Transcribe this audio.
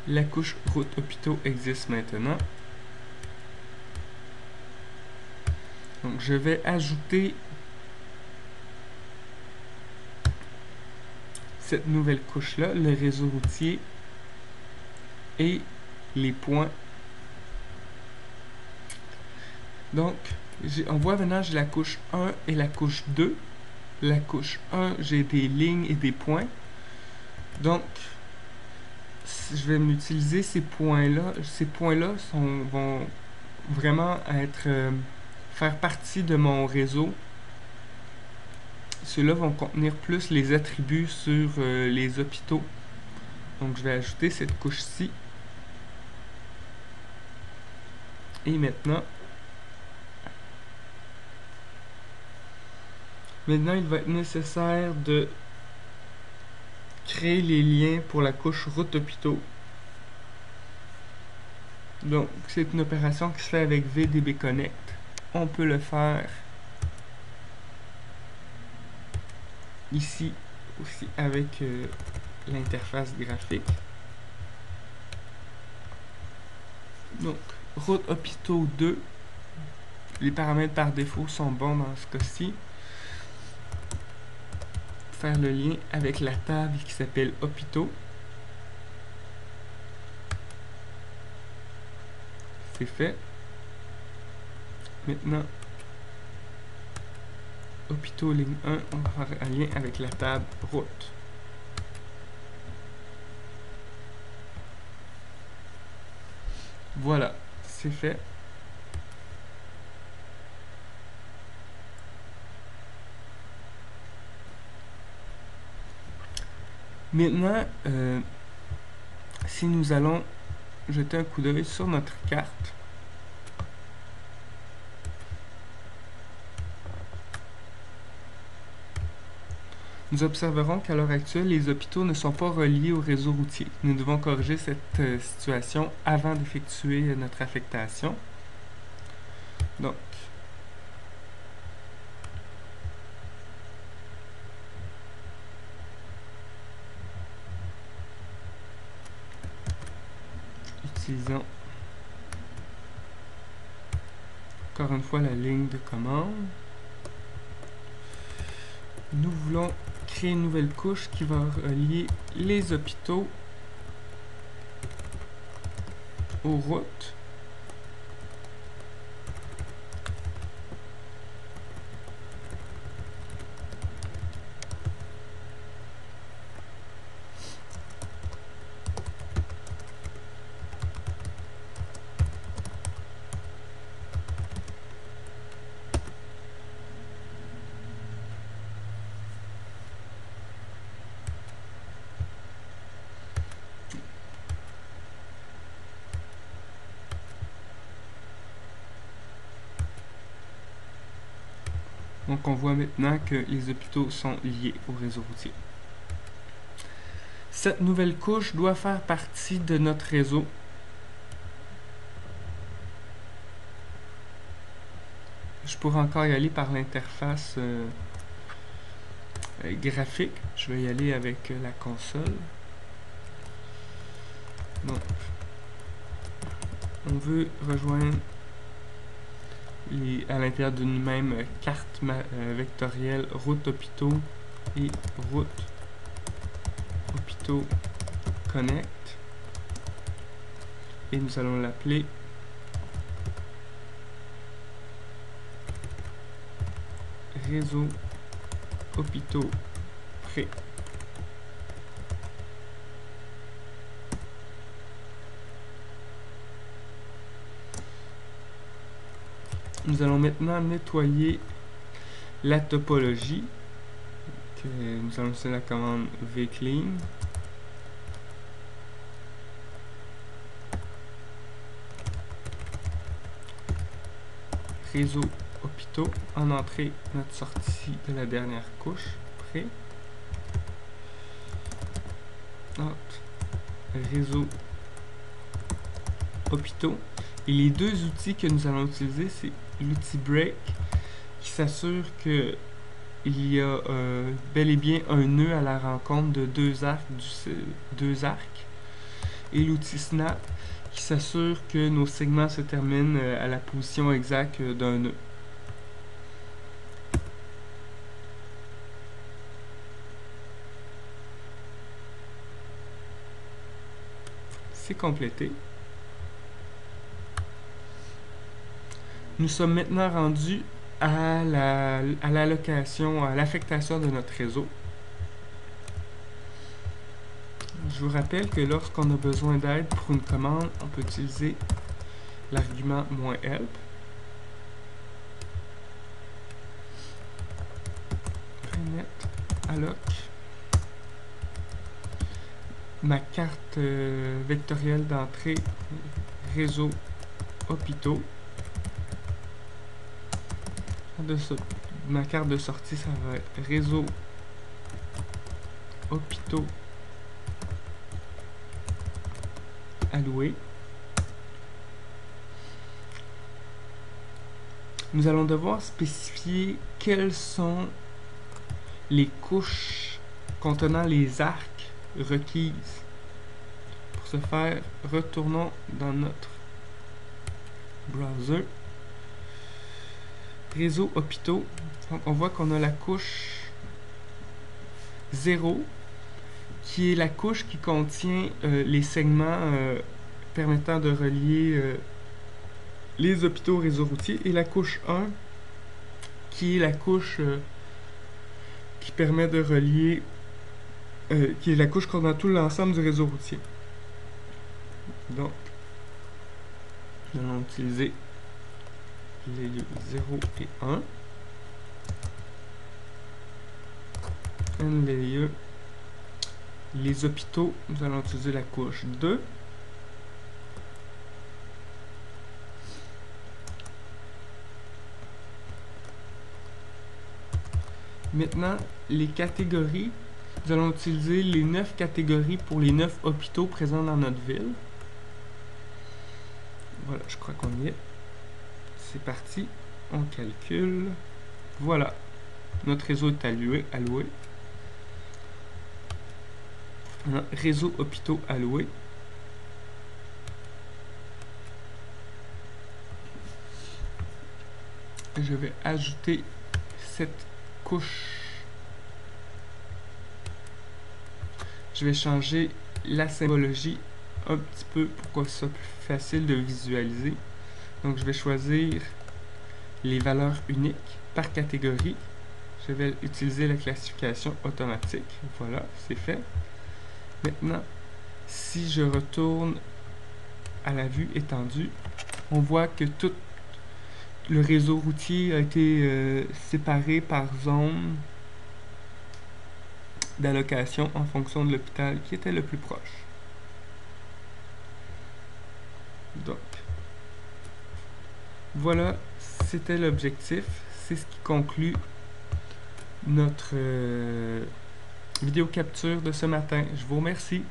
La couche route hôpitaux existe maintenant. Donc je vais ajouter cette nouvelle couche-là, le réseau routier et les points. Donc, on voit maintenant j'ai la couche 1 et la couche 2. La couche 1, j'ai des lignes et des points. Donc, je vais m'utiliser ces points-là. Ces points-là vont vraiment faire partie de mon réseau. Ceux-là vont contenir plus les attributs sur les hôpitaux. Donc, je vais ajouter cette couche-ci. Et maintenant, il va être nécessaire de créer les liens pour la couche route hôpitaux. Donc, c'est une opération qui se fait avec VDB Connect. On peut le faire ici aussi avec l'interface graphique. Donc, route hôpitaux 2. Les paramètres par défaut sont bons dans ce cas-ci. Faire le lien avec la table qui s'appelle hôpitaux. C'est fait. Maintenant, hôpitaux ligne 1, on va faire un lien avec la table route. Voilà, c'est fait. Maintenant, si nous allons jeter un coup d'œil sur notre carte, nous observerons qu'à l'heure actuelle, les hôpitaux ne sont pas reliés au réseau routier. Nous devons corriger cette situation avant d'effectuer notre affectation. Donc, utilisons encore une fois la ligne de commande. Nous voulons créer une nouvelle couche qui va relier les hôpitaux aux routes. Donc on voit maintenant que les hôpitaux sont liés au réseau routier. Cette nouvelle couche doit faire partie de notre réseau. Je pourrais encore y aller par l'interface graphique. Je vais y aller avec la console. Donc, on veut rejoindre à l'intérieur d'une même carte vectorielle route hôpitaux et route hôpitaux connect, et nous allons l'appeler réseau hôpitaux pré. Nous allons maintenant nettoyer la topologie. Nous allons utiliser la commande vclean. Réseau hôpitaux. En entrée, notre sortie de la dernière couche. Prêt. Réseau hôpitaux. Et les deux outils que nous allons utiliser, c'est l'outil break qui s'assure que il y a bel et bien un nœud à la rencontre de deux arcs, et l'outil Snap qui s'assure que nos segments se terminent à la position exacte d'un nœud. C'est complété. Nous sommes maintenant rendus à l'allocation, à l'affectation de notre réseau. Je vous rappelle que lorsqu'on a besoin d'aide pour une commande, on peut utiliser l'argument -help. Net alloc. Ma carte vectorielle d'entrée réseau hôpitaux. Ma carte de sortie, ça va être réseau hôpitaux alloués. Nous allons devoir spécifier quelles sont les couches contenant les arcs requises. Pour ce faire, retournons dans notre browser. Réseau hôpitaux. Donc on voit qu'on a la couche 0 qui est la couche qui contient les segments permettant de relier les hôpitaux au réseau routier, et la couche 1 qui est la couche qui permet de relier qui est la couche contenant tout l'ensemble du réseau routier. Donc nous allons utiliser les lieux 0 et 1. Les hôpitaux, nous allons utiliser la couche 2. Maintenant, les catégories, nous allons utiliser les 9 catégories pour les 9 hôpitaux présents dans notre ville. Voilà, je crois qu'on y est. C'est parti, on calcule. Voilà, notre réseau est alloué. Réseau hôpitaux alloué. Je vais ajouter cette couche. Je vais changer la symbologie un petit peu pour que ce soit plus facile de visualiser. Donc je vais choisir les valeurs uniques par catégorie. Je vais utiliser la classification automatique. Voilà, c'est fait. Maintenant, si je retourne à la vue étendue, on voit que tout le réseau routier a été séparé par zone d'allocation en fonction de l'hôpital qui était le plus proche. Donc, voilà, c'était l'objectif. C'est ce qui conclut notre vidéo capture de ce matin. Je vous remercie.